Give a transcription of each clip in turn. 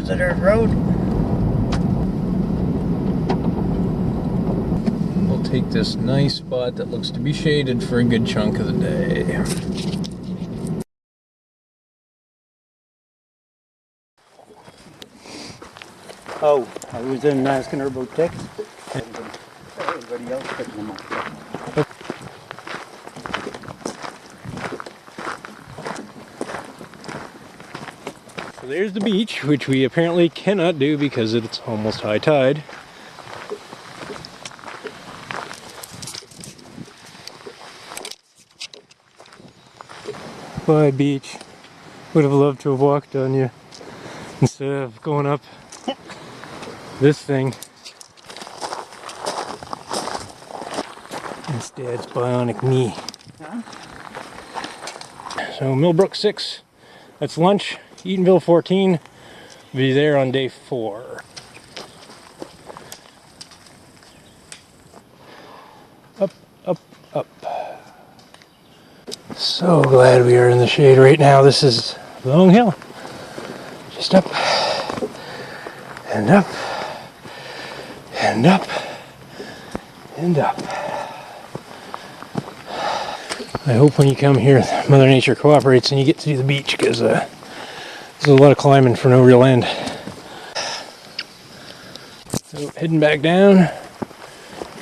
considered road. We'll take this nice spot that looks to be shaded for a good chunk of the day. Oh, I was in asking her about ticks. Everybody else picking them up. So there's the beach, which we apparently cannot do because it's almost high tide. Bye, beach. Would have loved to have walked on you instead of going up this thing. It's Dad's bionic knee. Huh? So Millbrook 6, that's lunch. Eatonville 14, be there on day 4. Up, up, up. So glad we are in the shade right now. This is a long hill. Just up and up and up and up. I hope when you come here Mother Nature cooperates and you get to do the beach, because there's a lot of climbing for no real end. So heading back down,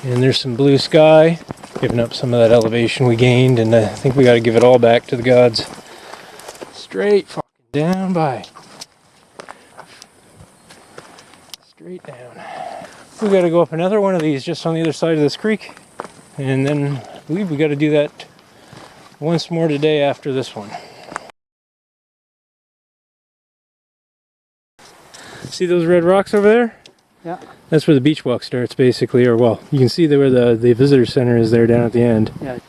and there's some blue sky, giving up some of that elevation we gained, and I think we got to give it all back to the gods. Straight fucking down by. Straight down. We got to go up another one of these just on the other side of this creek, and then I believe we got to do that once more today after this one. See those red rocks over there? Yeah. That's where the beach walk starts, basically, or well, you can see where the visitor center is there down at the end. Yeah.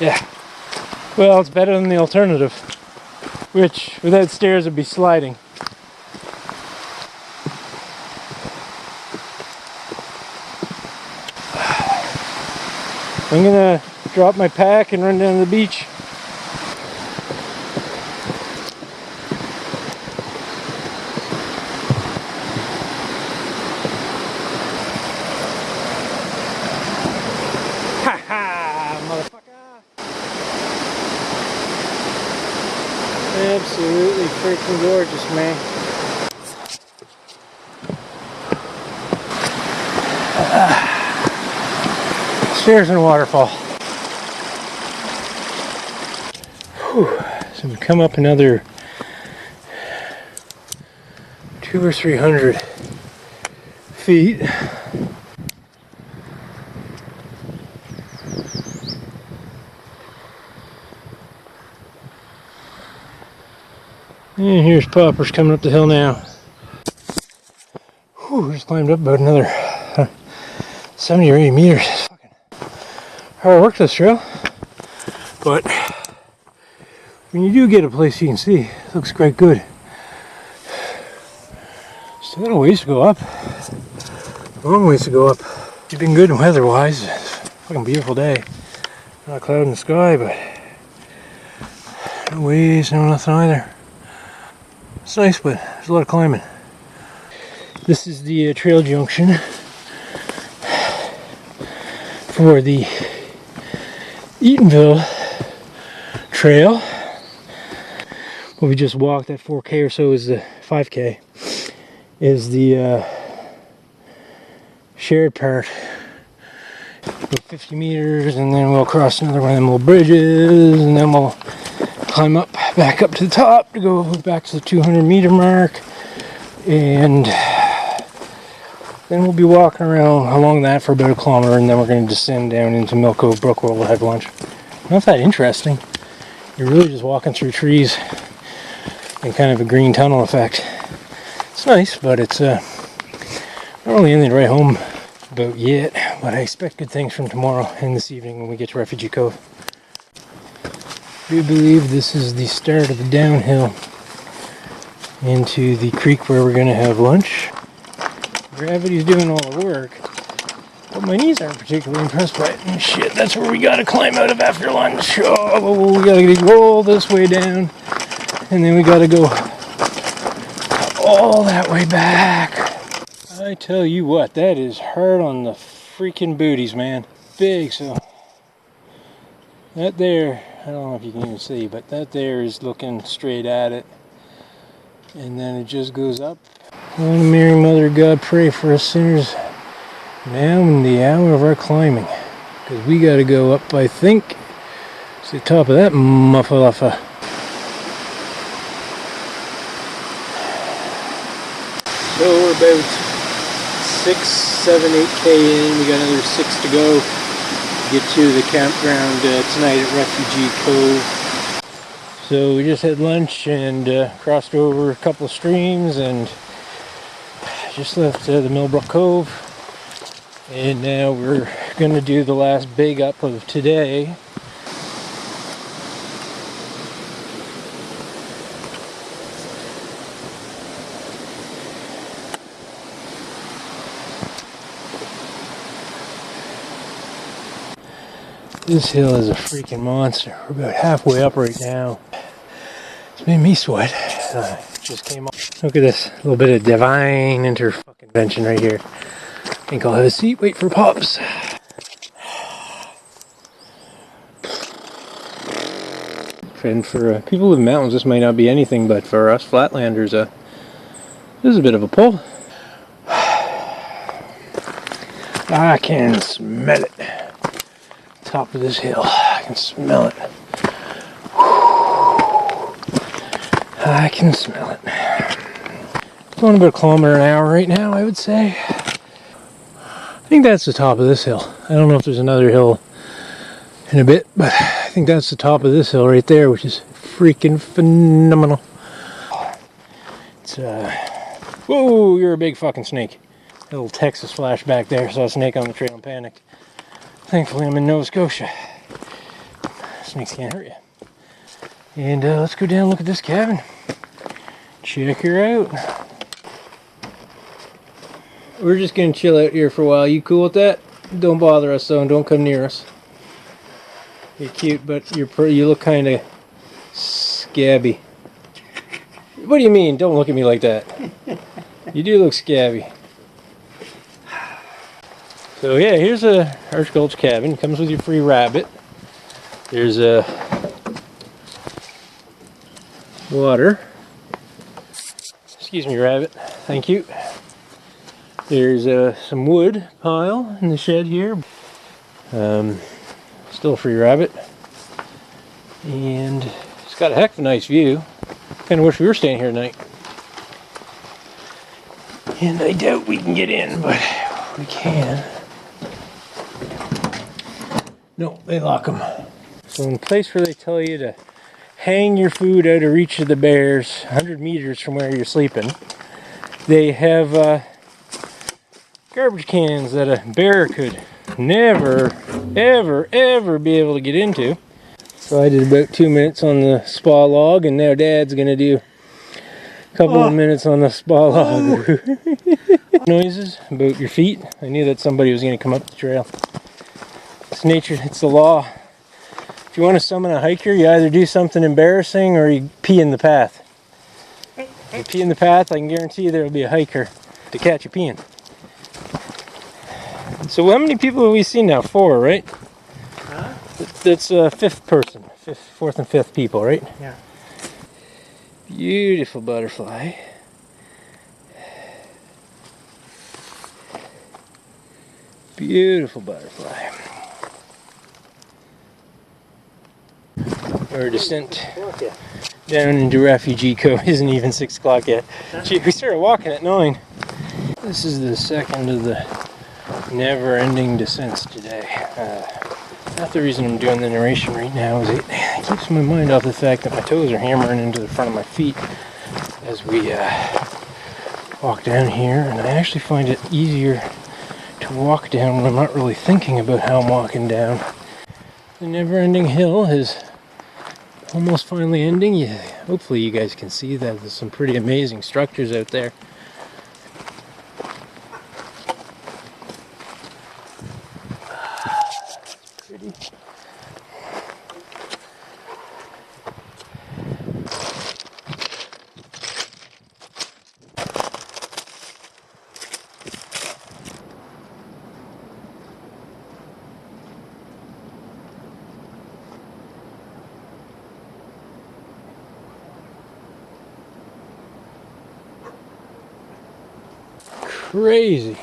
Yeah. Well, it's better than the alternative, which without stairs would be sliding. I'm gonna drop my pack and run down to the beach. Ha ha, motherfucker! Absolutely freaking gorgeous, man. Stairs and a waterfall. Whew. So we come up another 200 or 300 feet. And here's Poppers coming up the hill now. Whew, just climbed up about another 70 or 80 meters. It's fucking hard work this trail. But when you do get a place you can see, it looks quite good. Still got a ways to go up. Long ways to go up. It's been good weather-wise. It's a fucking beautiful day. Not a cloud in the sky, but no waves, no nothing either. It's nice, but there's a lot of climbing. This is the trail junction for the Eatonville Trail. What we just walked, that 4K or so is the 5K, is the shared part. About 50 meters, and then we'll cross another one of them little bridges, and then we'll climb up, back up to the top to go back to the 200 meter mark, and then we'll be walking around along that for about a kilometer, and then we're going to descend down into Mill Cove Brook where we'll have lunch. Not that interesting. You're really just walking through trees in kind of a green tunnel effect. It's nice, but it's not really anything to write home about yet, but I expect good things from tomorrow and this evening when we get to Refugee Cove. I do believe this is the start of the downhill into the creek where we're going to have lunch. Gravity's doing all the work, But my knees aren't particularly impressed by it. And shit, that's where we gotta climb out of after lunch. Oh, we gotta go all this way down. And then we gotta go all that way back. I tell you what, that is hard on the freaking booties, man. Big, so that there, I don't know if you can even see, but that there is looking straight at it. And then it just goes up. Oh, Mary, Mother of God, pray for us sinners now in the hour of our climbing. Because we got to go up, I think, to the top of that muffaluffa. So we're about 6, 7, 8K in. We got another 6 to go. Get to the campground tonight at REFUGEE COVE. So we just had lunch and crossed over a couple of streams and just left the Millbrook Cove. And now we're going to do the last big up of today. This hill is a freaking monster. We're about halfway up right now. It's made me sweat. Just came off. Look at this. A little bit of divine intervention right here. I think I'll have a seat, wait for pops. And for people who live in mountains, this might not be anything, but for us flatlanders, this is a bit of a pull. I can smell it. Top of this hill, I can smell it. I can smell it. Going about a kilometer an hour right now, I would say. I think that's the top of this hill. I don't know if there's another hill in a bit, but I think that's the top of this hill right there, which is freaking phenomenal. It's whoa, you're a big fucking snake. A little Texas flashback there. Saw a snake on the trail and panicked. Thankfully I'm in Nova Scotia. Snakes can't hurt you. And let's go down and look at this cabin. Check her out. We're just gonna chill out here for a while. You cool with that? Don't bother us though, and don't come near us. You're cute, but you look kind of scabby. What do you mean? Don't look at me like that. You do look scabby. So yeah, here's a Arch Gulch cabin. Comes with your free rabbit. There's a water. Excuse me, rabbit. Thank you. There's some wood pile in the shed here. Still a free rabbit. And it's got a heck of a nice view. Kind of wish we were staying here tonight. And I doubt we can get in, but we can. No, they lock them. So in the place where they tell you to hang your food out of reach of the bears, 100 meters from where you're sleeping, they have garbage cans that a bear could never, ever, ever be able to get into. So I did about 2 minutes on the spa log, and now Dad's gonna do a couple of minutes on the spa log. Noises about your feet. I knew that somebody was gonna come up the trail. It's nature, it's the law. If you want to summon a hiker, you either do something embarrassing or you pee in the path. If you pee in the path, I can guarantee you there will be a hiker to catch you peeing. So how many people have we seen now? 4, right? Huh? That's fifth person. Fourth and fifth people, right? Yeah. Beautiful butterfly. Beautiful butterfly. Our descent down into REFUGEE COVE isn't even 6 o'clock yet. Gee, we started walking at 9. This is the second of the never-ending descents today. Not the reason I'm doing the narration right now is it keeps my mind off the fact that my toes are hammering into the front of my feet as we walk down here, and I actually find it easier to walk down when I'm not really thinking about how I'm walking down. The never-ending hill is almost finally ending. Yeah, hopefully you guys can see that there's some pretty amazing structures out there. Crazy.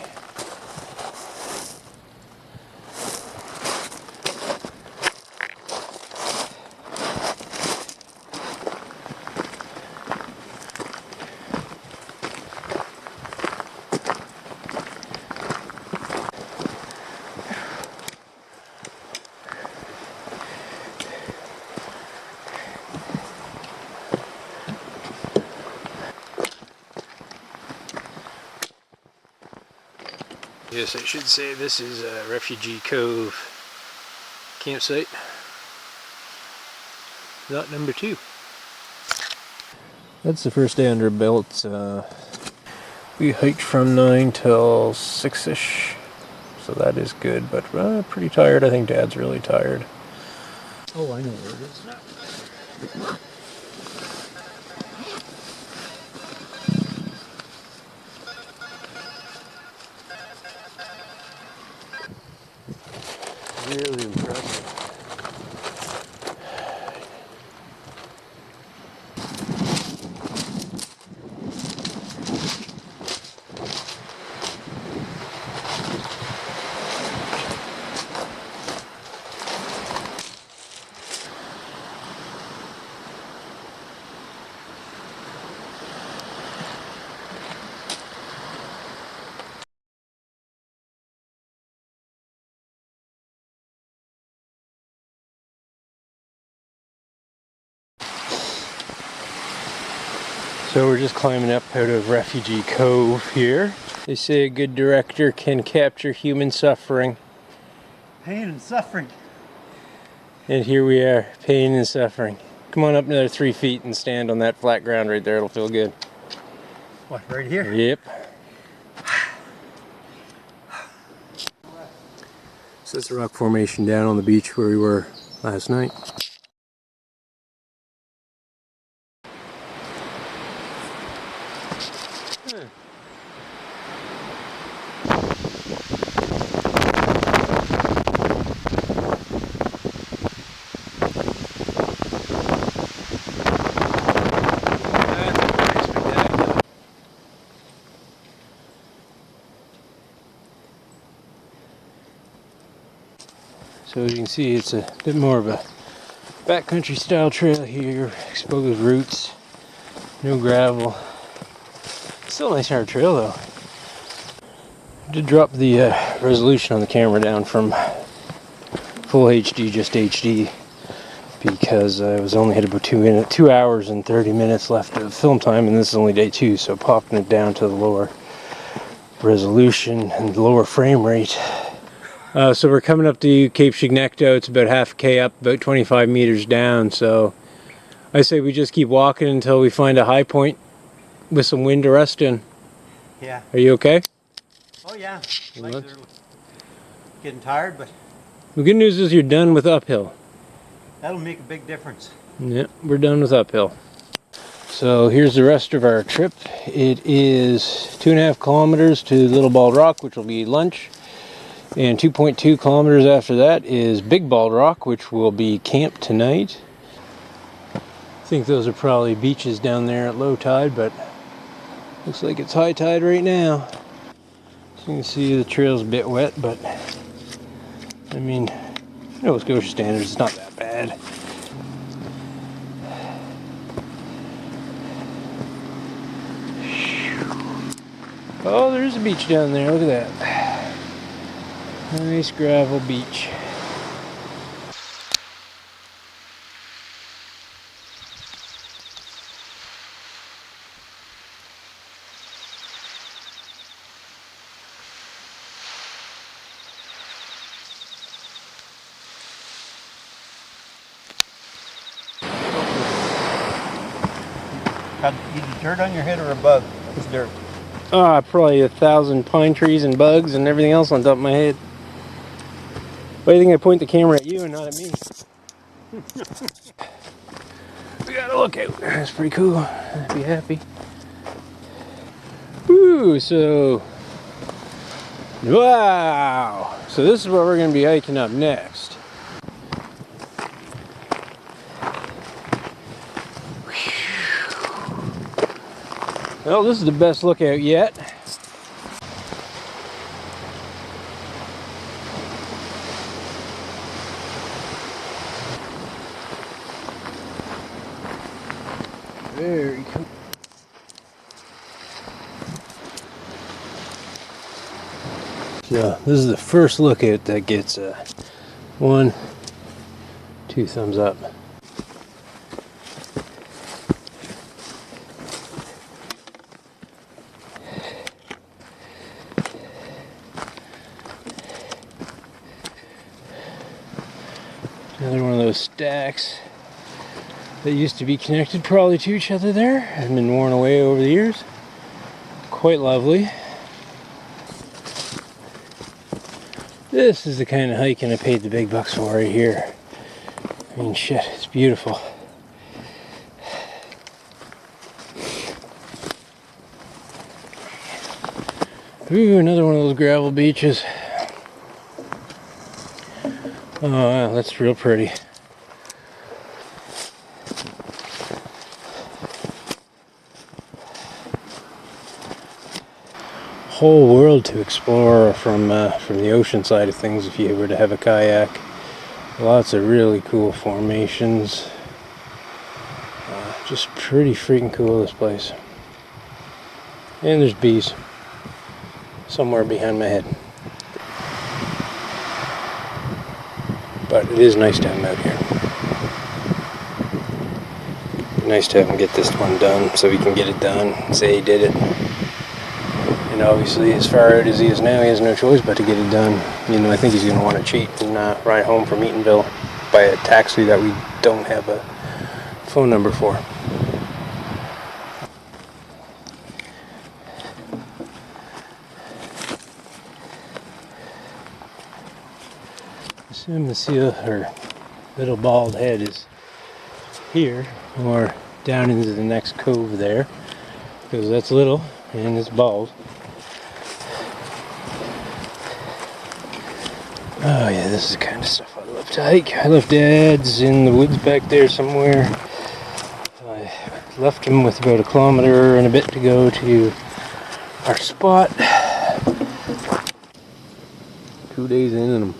Yes, I should say this is a Refugee Cove campsite. Not number 2. That's the first day under our belts. We hiked from 9 till 6-ish, so that is good, but pretty tired. I think Dad's really tired. Oh, I know where it is now. Really impressive. So we're just climbing up out of Refugee Cove here. They say a good director can capture human suffering. Pain and suffering. And here we are, pain and suffering. Come on up another 3 feet and stand on that flat ground right there. It'll feel good. What, right here? Yep. So that's the rock formation down on the beach where we were last night. So as you can see, it's a bit more of a backcountry style trail here, exposed roots, no gravel. Still a nice hard trail though. I did drop the resolution on the camera down from full HD, just HD, because I was only had about 2 hours and 30 minutes left of film time, and this is only day 2, so popping it down to the lower resolution and the lower frame rate. So we're coming up to Cape Chignecto. It's about half a K up, about 25 meters down. So I say we just keep walking until we find a high point with some wind to rest in. Yeah. Are you okay? Oh yeah. Legs are getting tired, but The good news is you're done with uphill. that'll make a big difference. Yep, we're done with uphill. So here's the rest of our trip. It is 2.5 kilometers to Little Bald Rock, which will be lunch. And 2.2 kilometers after that is Big Bald Rock, which will be camp tonight. I think those are probably beaches down there at low tide, but looks like it's high tide right now. So you can see the trail's a bit wet, but I mean, Nova Scotia standards, it's not that bad. Oh, there's a beach down there, look at that. Nice gravel beach. Got either dirt on your head or a bug. It's dirt. Probably 1,000 pine trees and bugs and everything else on top of my head. Why do you think I point the camera at you and not at me? We gotta look out. That's pretty cool. I'd be happy. Woo, so... Wow! So this is where we're gonna be hiking up next. Well, this is the best lookout yet. So this is the first look at it that gets 1, 2 thumbs up. Another one of those stacks that used to be connected probably to each other there and been worn away over the years. Quite lovely. This is the kind of hiking I paid the big bucks for right here. I mean, shit, it's beautiful. Ooh, another one of those gravel beaches. Oh wow, that's real pretty. Whole world to explore from the ocean side of things if you were to have a kayak. Lots of really cool formations. Just pretty freaking cool, this place. And there's bees somewhere behind my head. But it is nice to have them out here. Nice to have him get this one done so he can get it done and say he did it. And obviously, as far out as he is now, he has no choice but to get it done. You know, I think he's going to want to cheat and ride home from Eatonville by a taxi that we don't have a phone number for. I assume the seal, her little bald head, is here or down into the next cove there, because that's little and it's bald. Oh yeah, this is the kind of stuff I love to hike. I left Dad's in the woods back there somewhere. I left him with about 1 kilometer and a bit to go to our spot. 2 days in and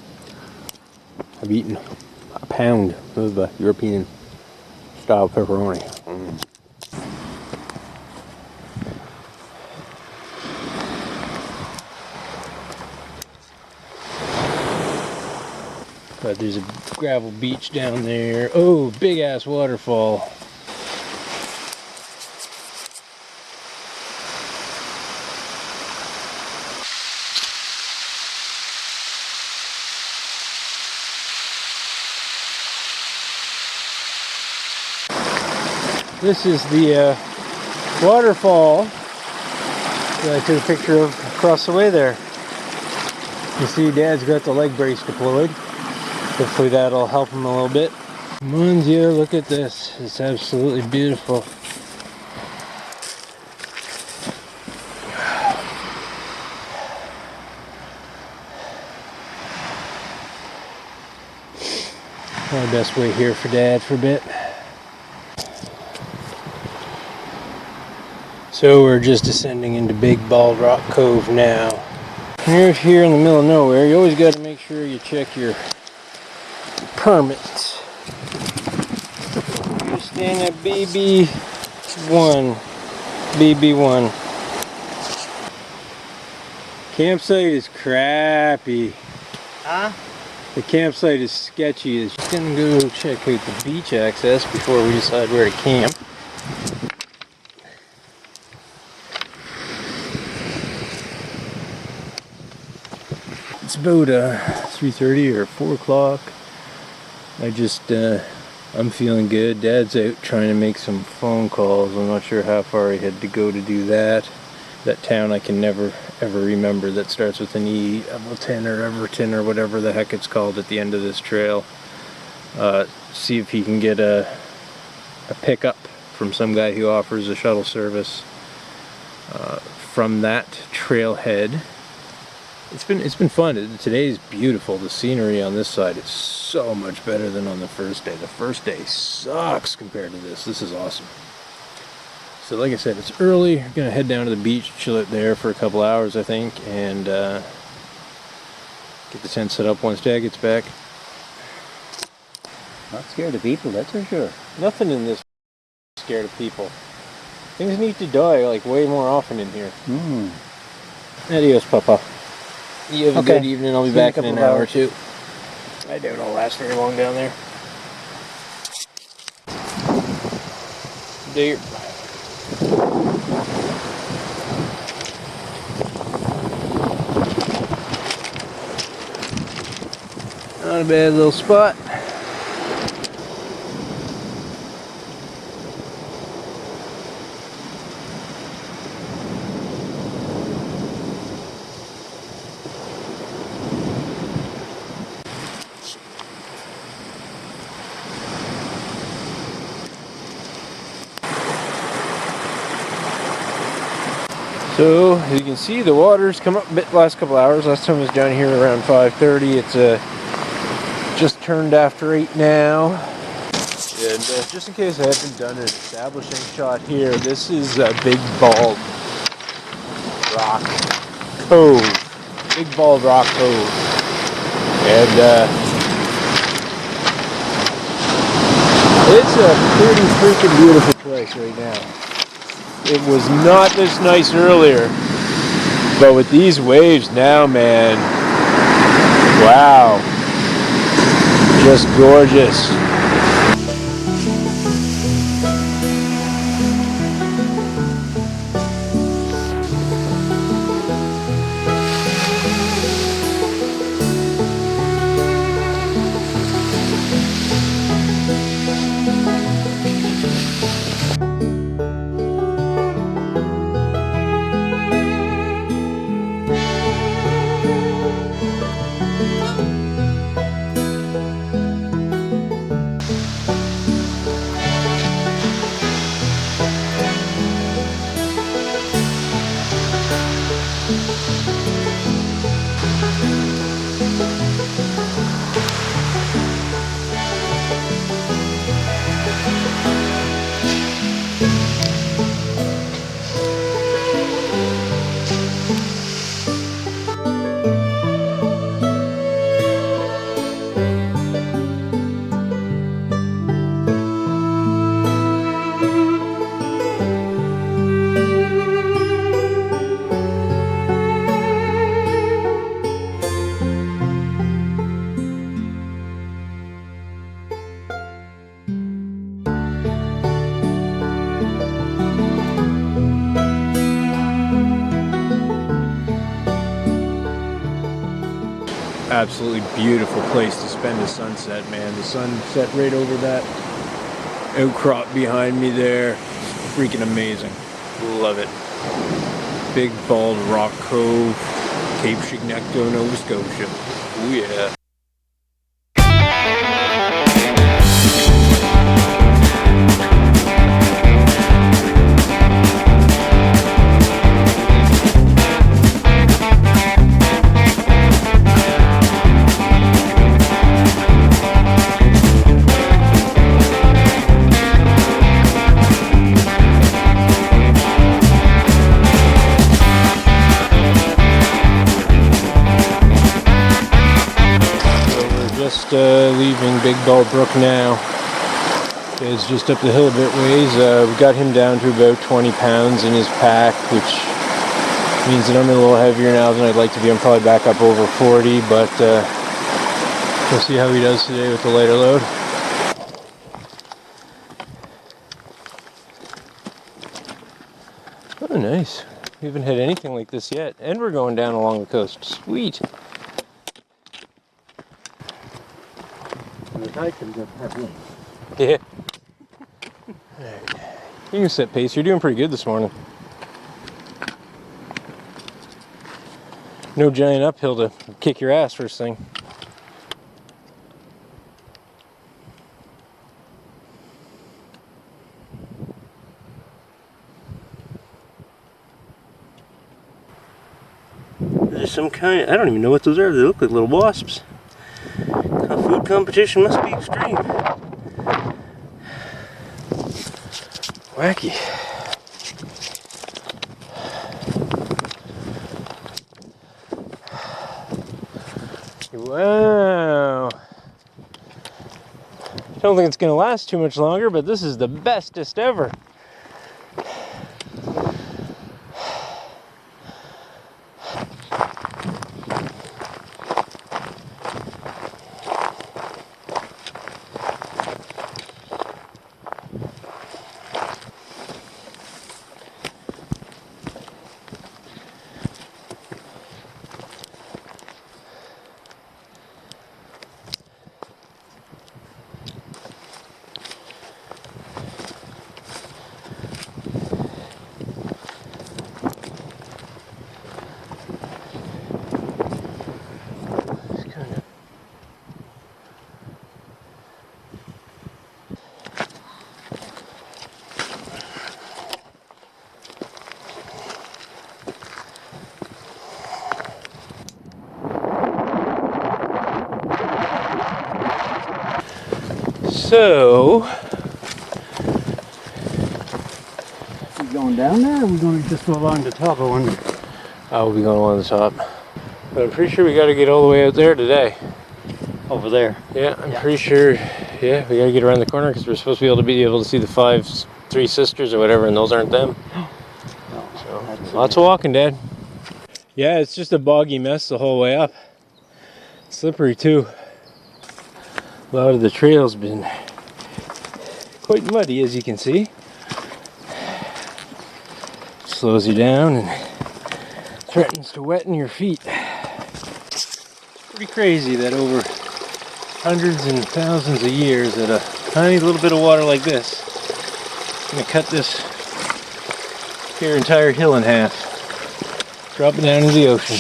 I've eaten a pound of European style pepperoni. But there's a gravel beach down there. Oh, big ass waterfall. This is the waterfall that I took a picture of across the way there. You see Dad's got the leg brace deployed. Hopefully that'll help him a little bit. Munzia, look at this. It's absolutely beautiful. Probably best wait here for Dad for a bit. So we're just descending into Big Bald Rock Cove now. When you're here in the middle of nowhere, you always got to make sure you check your permits. You're staying at BB1. BB1. Campsite is crappy. Huh? The campsite is sketchy. It's just gonna go check out the beach access before we decide where to camp. It's about 3:30 or 4 o'clock. I'm feeling good. Dad's out trying to make some phone calls. I'm not sure how far he had to go to do that. That town I can never ever remember that starts with an E, Everton or Everton or whatever the heck it's called at the end of this trail. See if he can get a pickup from some guy who offers a shuttle service from that trailhead. It's been fun. Today's beautiful. The scenery on this side is so much better than on the first day. The first day sucks compared to this. This is awesome. So like I said, it's early. We're gonna head down to the beach, chill out there for a couple hours, I think, and get the tent set up once Dad gets back. Not scared of people, that's for sure. Nothing in this scared of people. Things need to die like way more often in here. Adios, Papa. You have a Okay. good evening. I'll be See you in a back in an couple of hour or hours. two. I doubt I'll last very long down there. There. Not a bad little spot. So, as you can see, the water's come up a bit the last couple hours. Last time I was down here around 5:30. It's just turned after 8 now. And just in case I haven't done an establishing shot here, this is Big Bald Rock Cove. Big Bald Rock Cove. And it's a pretty freaking beautiful place right now. It was not this nice earlier, but with these waves now, man, wow, just gorgeous. Absolutely beautiful place to spend a sunset, man. The sun set right over that outcrop behind me there. Freaking amazing. Love it. Big Bald Rock Cove, Cape Chignecto, Nova Scotia. Oh yeah. Leaving Big Bald Brook now. It's just up the hill a bit ways. We got him down to about 20 pounds in his pack, which means that I'm a little heavier now than I'd like to be. I'm probably back up over 40, but we'll see how he does today with the lighter load. Oh, nice. We haven't had anything like this yet, and we're going down along the coast. Sweet. Yeah. Alright. You can set pace. You're doing pretty good this morning. No giant uphill to kick your ass first thing. There's some kind, I don't even know what those are. They look like little wasps. Food competition must be extreme. Wacky. Wow. Don't think it's going to last too much longer, but this is the bestest ever. So, We going down there, or we going to just go along the top? I wonder. I will be going along the top. But I'm pretty sure we got to get all the way out there today. Over there. Yeah, I'm pretty sure. Yeah, we got to get around the corner because we're supposed to be able to see the three sisters or whatever, and those aren't them. No, So, lots of walking, Dad. Yeah, it's just a boggy mess the whole way up. Slippery too. A lot of the trail's been quite muddy, as you can see. Slows you down and threatens to weten your feet. It's pretty crazy that over hundreds and thousands of years that a tiny little bit of water like this is going to cut this here entire hill in half, drop it down into the ocean.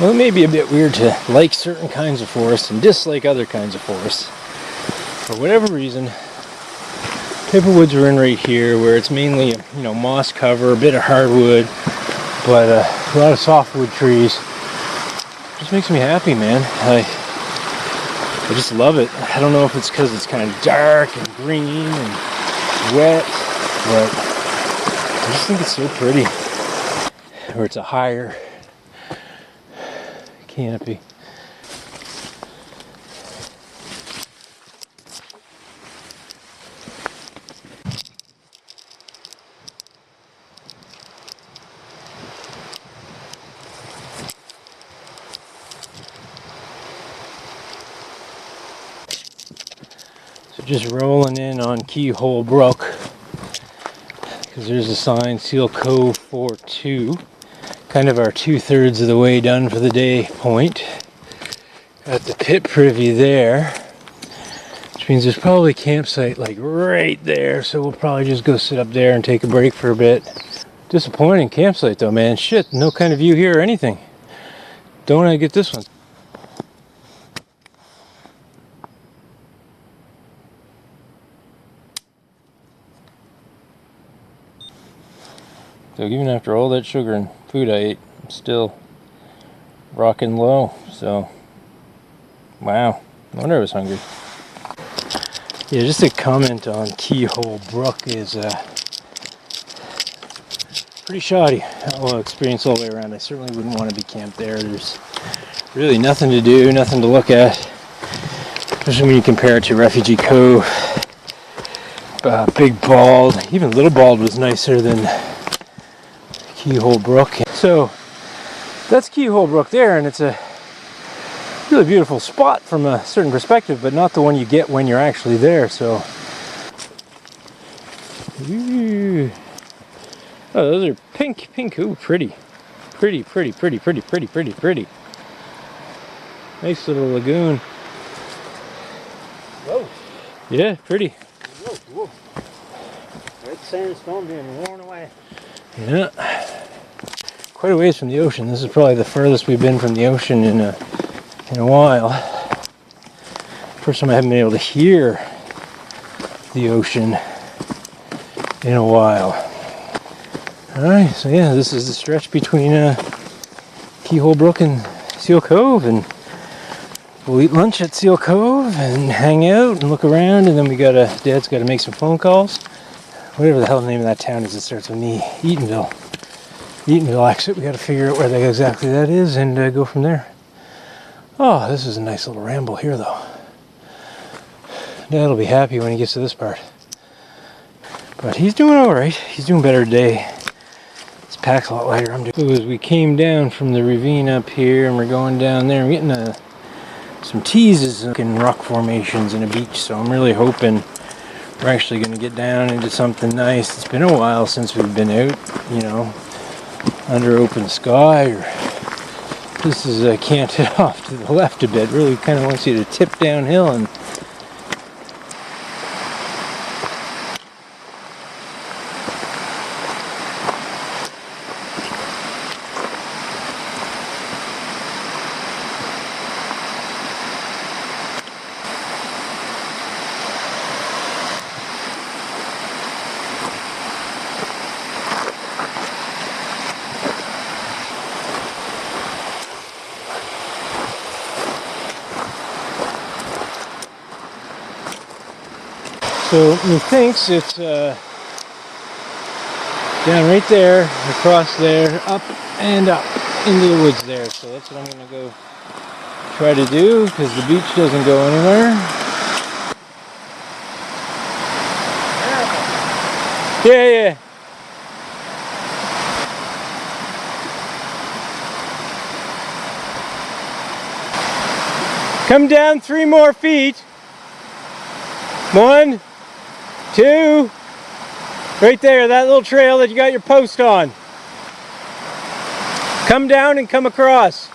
Well, it may be a bit weird to like certain kinds of forests and dislike other kinds of forests. For whatever reason, Pepperwoods are in right here, where it's mainly, moss cover, a bit of hardwood, but a lot of softwood trees. Just makes me happy, man. I just love it. I don't know if it's because it's kind of dark and green and wet, but I just think it's so pretty. Or it's a higher canopy. So just rolling in on Keyhole Brook, because there's a sign, Seal Cove 4-2. Kind of our 2/3 of the way done for the day point. At the pit privy there, which means there's probably a campsite like right there, so we'll probably just go sit up there and take a break for a bit. Disappointing campsite though, man. Shit, no kind of view here or anything. Don't I get this one? So even after all that sugar and food I ate, I'm still rocking low. So, wow. No wonder I was hungry. Yeah, just a comment on Keyhole Brook is pretty shoddy. Well, experience all the way around. I certainly wouldn't want to be camped there. There's really nothing to do, nothing to look at. Especially when you compare it to Refugee Cove, Big Bald. Even Little Bald was nicer than Keyhole Brook. So that's Keyhole Brook there, and it's a really beautiful spot from a certain perspective, but not the one you get when you're actually there. So, ooh. Oh, those are pink. Ooh, pretty. Nice little lagoon. Whoa. Yeah, pretty. Whoa. Red sandstone being worn away. Yeah. Quite a ways from the ocean. This is probably the furthest we've been from the ocean in a while. First time I haven't been able to hear the ocean in a while. Alright, so yeah, this is the stretch between Keyhole Brook and Seal Cove, and we'll eat lunch at Seal Cove and hang out and look around, and then Dad's got to make some phone calls. Whatever the hell the name of that town is, it starts with an E. Eatonville exit. We got to figure out where exactly that is and go from there. Oh, this is a nice little ramble here, though. Dad'll be happy when he gets to this part. But he's doing all right. He's doing better today. This pack's a lot lighter. So as we came down from the ravine up here, and we're going down there, I'm getting some teases in rock formations and a beach. So I'm really hoping we're actually going to get down into something nice. It's been a while since we've been out, under open sky. This is canted off to the left a bit. Really kind of wants you to tip downhill and So methinks it's down right there, across there, up and up into the woods there. So that's what I'm gonna go try to do, because the beach doesn't go anywhere. Yeah. Come down 3 more feet. 1, 2, right there, that little trail that you got your post on. Come down and come across.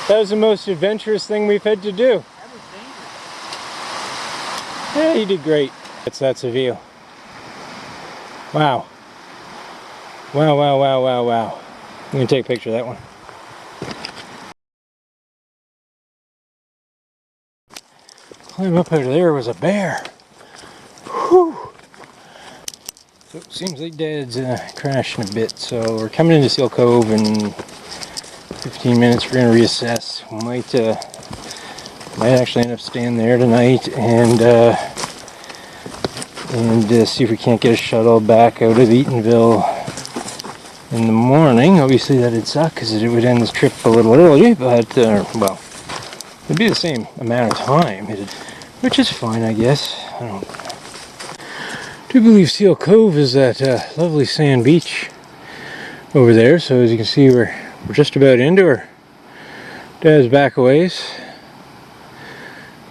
That was the most adventurous thing we've had to do. That was dangerous. Yeah, you did great. That's a view. Wow. Wow. I'm gonna take a picture of that one. Climb up out of there was a bear. Whew. So it seems like Dad's crashing a bit, so we're coming into Seal Cove in 15 minutes. We're gonna reassess. We might actually end up staying there tonight and see if we can't get a shuttle back out of Eatonville in the morning. Obviously that'd suck because it would end this trip a little early, but well, it'd be the same amount of time, which is fine, I guess. I do believe Seal Cove is that lovely sand beach over there. So as you can see, we're just about into her. Dad's back a ways,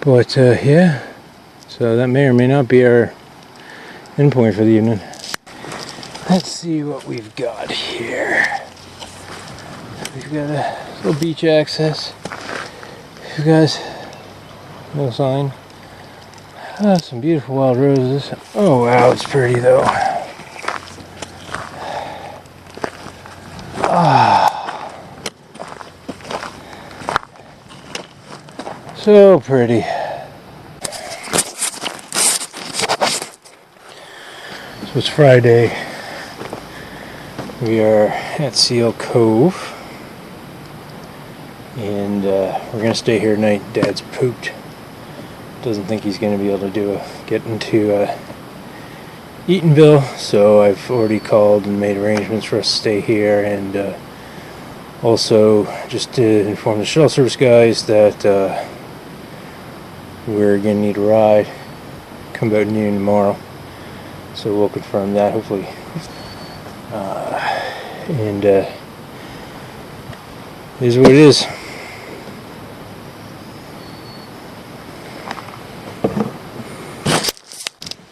but yeah. So that may or may not be our endpoint for the evening. Let's see what we've got here. We've got a little beach access. You guys, no sign. Some beautiful wild roses. Oh wow, it's pretty though. So pretty. So it's Friday. We are at Seal Cove. And we're going to stay here tonight. Dad's pooped. Doesn't think he's going to be able to get into Eatonville. So I've already called and made arrangements for us to stay here. And also just to inform the shuttle service guys that we're going to need a ride. Come about noon tomorrow. So we'll confirm that hopefully. And it is what it is.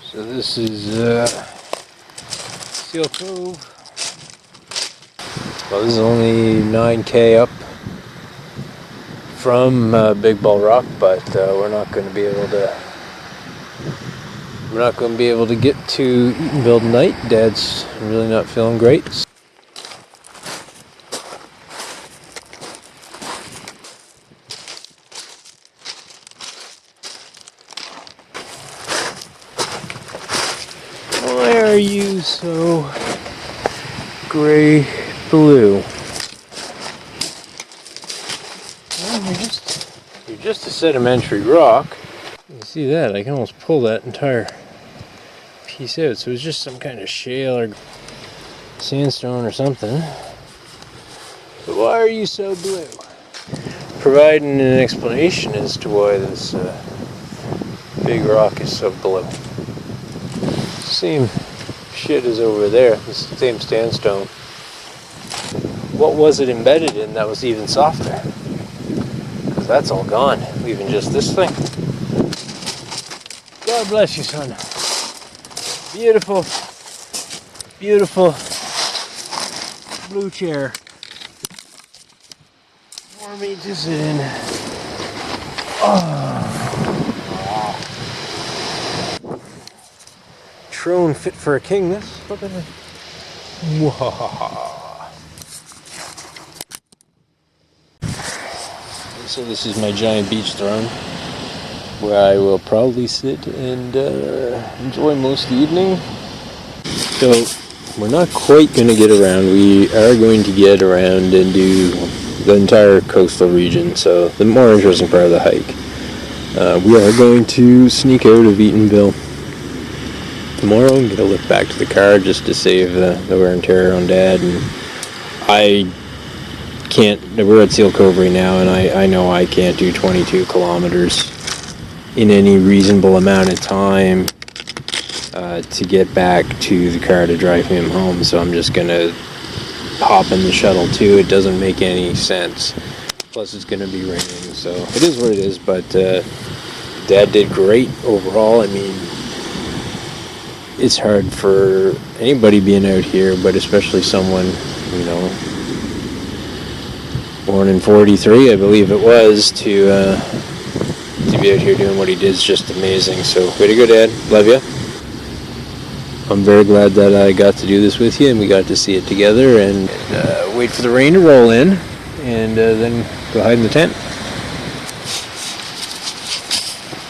So this is Seal Cove. Well, this is only 9K up from Big Ball Rock, but we're not going to be able to get to Eatonville tonight. Dad's really not feeling great. Why are you so gray blue? Well, you're just a sedimentary rock. You see that? I can almost pull that entire piece out. So it's just some kind of shale or sandstone or something. But why are you so blue? Providing an explanation as to why this big rock is so blue. Same shit is over there, the same sandstone. What was it embedded in that was even softer? Because that's all gone, leaving just this thing. God bless you, son. Beautiful, beautiful blue chair for me to sit in. Throne fit for a king. Look at the Mwahaha. So this is my giant beach throne, where I will probably sit and enjoy most of the evening. So we're not quite going to get around. We are going to get around and do the entire coastal region, so the more interesting part of the hike. We are going to sneak out of Eatonville tomorrow and get a lift back to the car just to save the wear and tear on Dad. And I can't, we're at Seal Cove right now, and I know I can't do 22 kilometers in any reasonable amount of time to get back to the car to drive him home, so I'm just going to hop in the shuttle too. It doesn't make any sense. Plus it's going to be raining, so it is what it is, but Dad did great overall. I mean, it's hard for anybody being out here, but especially someone, you know, born in 43, I believe it was, to be out here doing what he did is just amazing. So way to go, Dad. Love you. I'm very glad that I got to do this with you and we got to see it together, and wait for the rain to roll in and then go hide in the tent.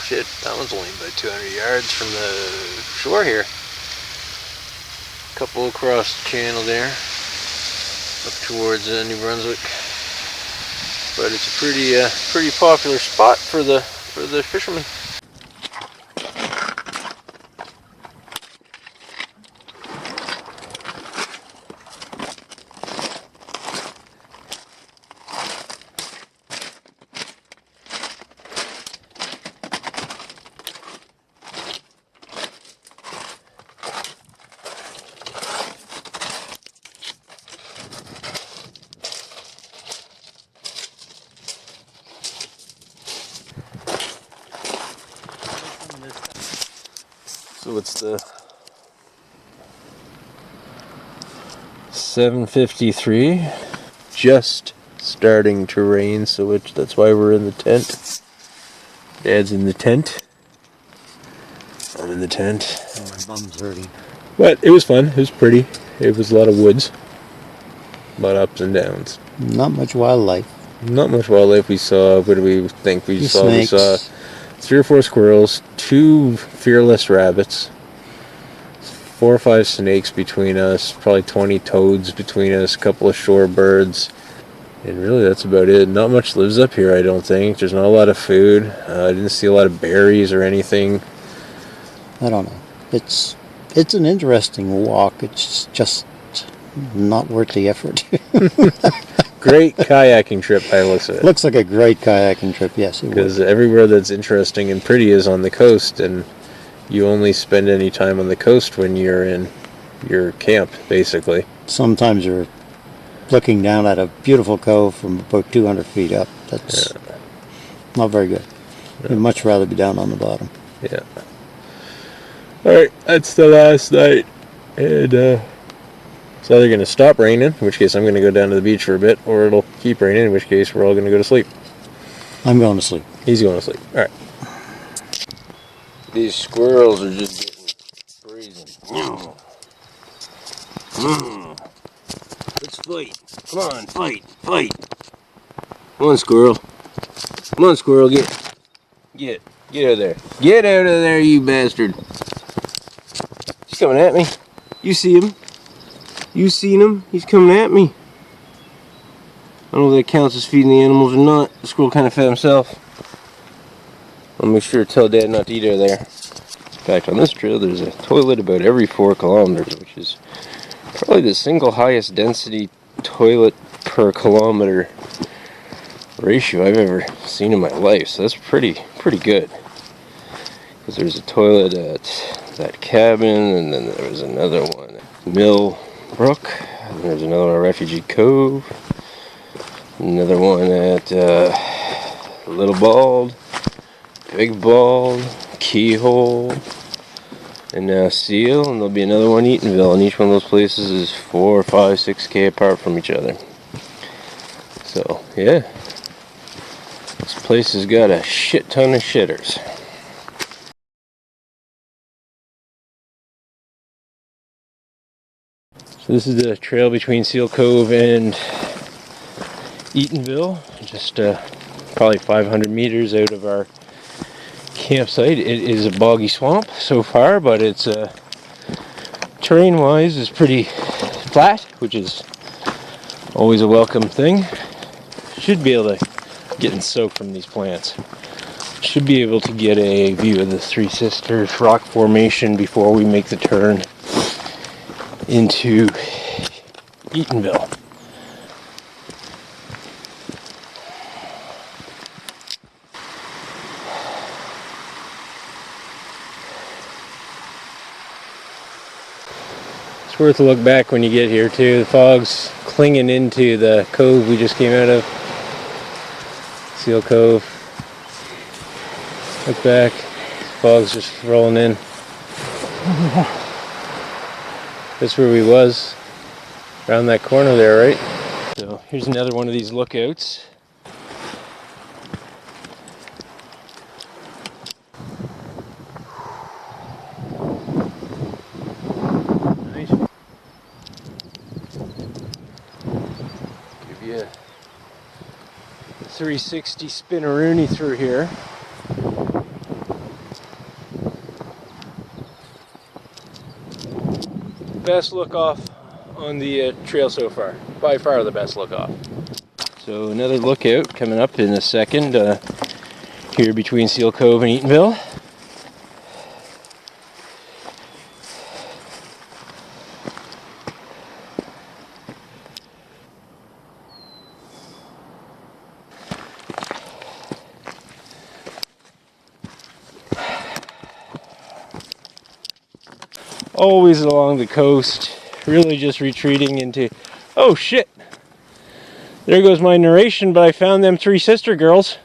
Shit, that one's only about 200 yards from the shore here. Couple across the channel there, up towards New Brunswick. But it's a pretty popular spot for the fishermen. So it's the 7:53, just starting to rain, so that's why we're in the tent. Dad's in the tent. I'm in the tent. My bum's hurting. But it was fun. It was pretty. It was a lot of woods. A lot of ups and downs. Not much wildlife. Not much wildlife. We saw, what do we think we saw? Snakes. We saw 3 or 4 squirrels, 2 fearless rabbits, 4 or 5 snakes between us, probably 20 toads between us, a couple of shorebirds, and really that's about it. Not much lives up here, I don't think. There's not a lot of food. I didn't see a lot of berries or anything. I don't know. It's an interesting walk. It's just not worth the effort. Great kayaking trip by the looks of it. Looks like a great kayaking trip, yes. Because everywhere that's interesting and pretty is on the coast, and you only spend any time on the coast when you're in your camp, basically. Sometimes you're looking down at a beautiful cove from about 200 feet up. That's not very good. Yeah. You'd much rather be down on the bottom. Yeah. Alright, that's the last night. And it's either going to stop raining, in which case I'm going to go down to the beach for a bit, or it'll keep raining, in which case we're all going to go to sleep. I'm going to sleep. He's going to sleep. Alright. These squirrels are just getting brazen. Let's fight. Come on, fight. Come on, squirrel. Come on, squirrel, get out of there. Get out of there, you bastard. He's coming at me. You see him? You seen him? He's coming at me. I don't know if that counts as feeding the animals or not. The squirrel kind of fed himself. I'll make sure to tell Dad not to eat out of there. In fact, on this trail, there's a toilet about every 4 kilometers, which is probably the single highest density toilet per kilometer ratio I've ever seen in my life. So that's pretty good. Because there's a toilet at that cabin, and then there was another one at Mill Brook, and there's another one at Refugee Cove, another one at Little Bald, Big Bald, Keyhole, and now Seal, and there'll be another one in Eatonville, and each one of those places is 4, 5, 6K apart from each other. So, yeah. This place has got a shit ton of shitters. So this is the trail between Seal Cove and Eatonville, just probably 500 meters out of our campsite. It is a boggy swamp so far, but it's terrain-wise is pretty flat, which is always a welcome thing. Should be able to get soaked from these plants. Should be able to get a view of the Three Sisters rock formation before we make the turn into Eatonville. It's worth a look back when you get here too. The fog's clinging into the cove we just came out of. Seal Cove. Look back. Fog's just rolling in. That's where we was. Around that corner there, right? So here's another one of these lookouts. Nice. Give you a 360 spinneroonie through here. Best look off on the trail so far. By far the best look off. So another lookout coming up in a second here between Seal Cove and Eatonville. Always along the coast, really just retreating into, oh shit, there goes my narration, but I found them three sister girls.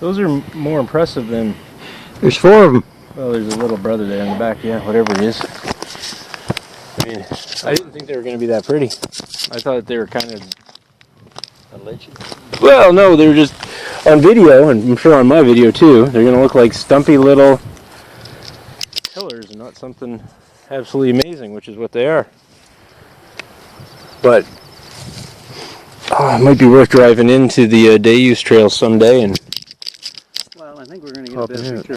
Those are more impressive than, There's 4 of them. well, there's a little brother there in the back, yeah, whatever it is. I mean, I didn't think they were going to be that pretty. I thought they were kind of legend. Well, no, they were just on video, and I'm sure on my video too. They're going to look like stumpy little pillars and not something absolutely amazing, which is what they are. But it might be worth driving into the day use trail someday and. Well, I think we're going to get a bit of return.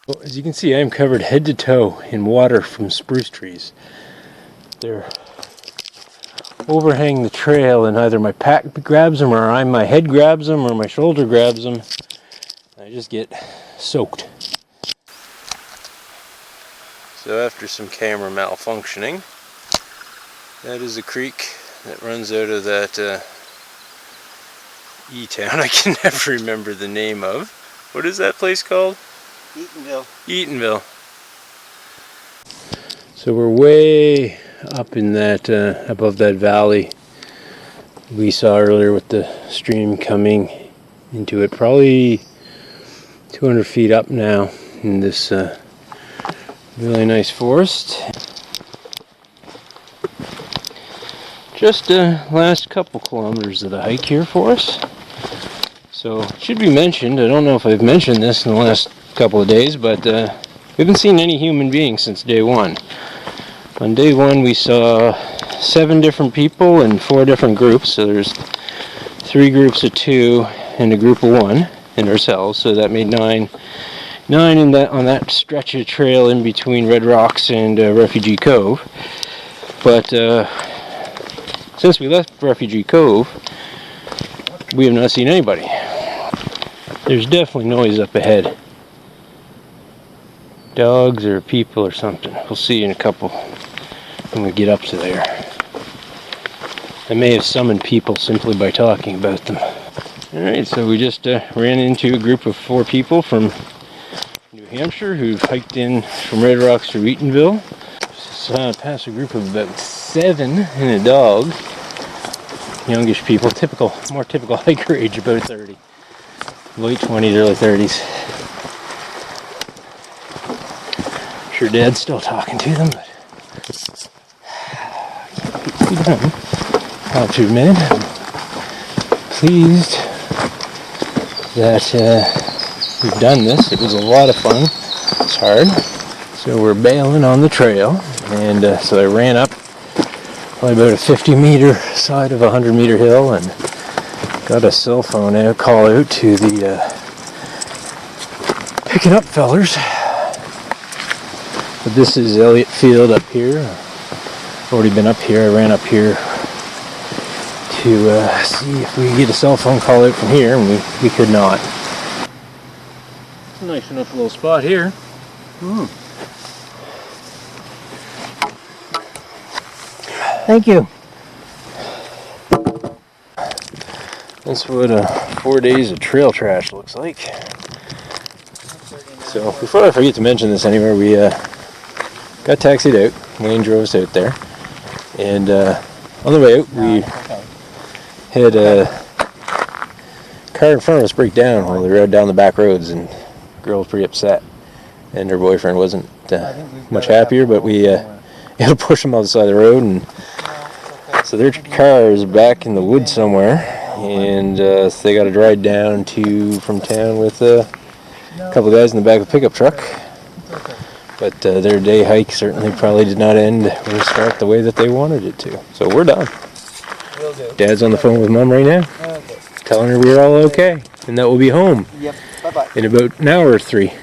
Well, as you can see, I am covered head to toe in water from spruce trees. They're overhang the trail, and either my pack grabs them, or my head grabs them, or my shoulder grabs them. I just get soaked. So after some camera malfunctioning, that is a creek that runs out of that E-town I can never remember the name of. What is that place called? Eatonville. Eatonville. So we're way up in that, above that valley we saw earlier with the stream coming into it. Probably 200 feet up now in this really nice forest. Just last couple kilometers of the hike here for us. So it should be mentioned, I don't know if I've mentioned this in the last couple of days, but we haven't seen any human beings since day one. On day one we saw 7 different people in 4 different groups, so there's 3 groups of 2 and a group of 1 and ourselves, so that made 9 in that, on that stretch of trail in between Red Rocks and Refugee Cove. But since we left Refugee Cove, we have not seen anybody. There's definitely noise up ahead. Dogs or people or something. We'll see in a couple when we get up to there. I may have summoned people simply by talking about them. Alright, so we just ran into a group of 4 people from New Hampshire who've hiked in from Red Rocks to Eatonville. Just past a group of about 7 and a dog. Youngish people, more typical hiker age, about 30. Late 20s, early 30s. sure Dad's still talking to them, but can't be done. I have to admit, I'm pleased that we've done this. It was a lot of fun. It's hard. So we're bailing on the trail, and so I ran up probably about a 50-meter side of a 100-meter hill and got a cell phone out, call out to the picking up fellers. But this is Elliott Field up here. I've already been up here. I ran up here to see if we could get a cell phone call out from here, and we could not. It's a nice enough little spot here. Thank you. That's what 4 days of trail trash looks like. So before I forget to mention this anywhere, we got taxied out. Wayne drove us out there, and on the way out we had a car in front of us break down while we rode down the back roads, and the girl was pretty upset, and her boyfriend wasn't much happier, but we had to push them off the side of the road, and so their car is back in the woods somewhere, and so they got to drive down from town with a couple of guys in the back of a pickup truck. But their day hike certainly probably did not end or start the way that they wanted it to. So we're done. Will do. Dad's on the phone with Mom right now, Okay. telling her we're all okay and that we'll be home Yep. Bye-bye. in about an hour or 3.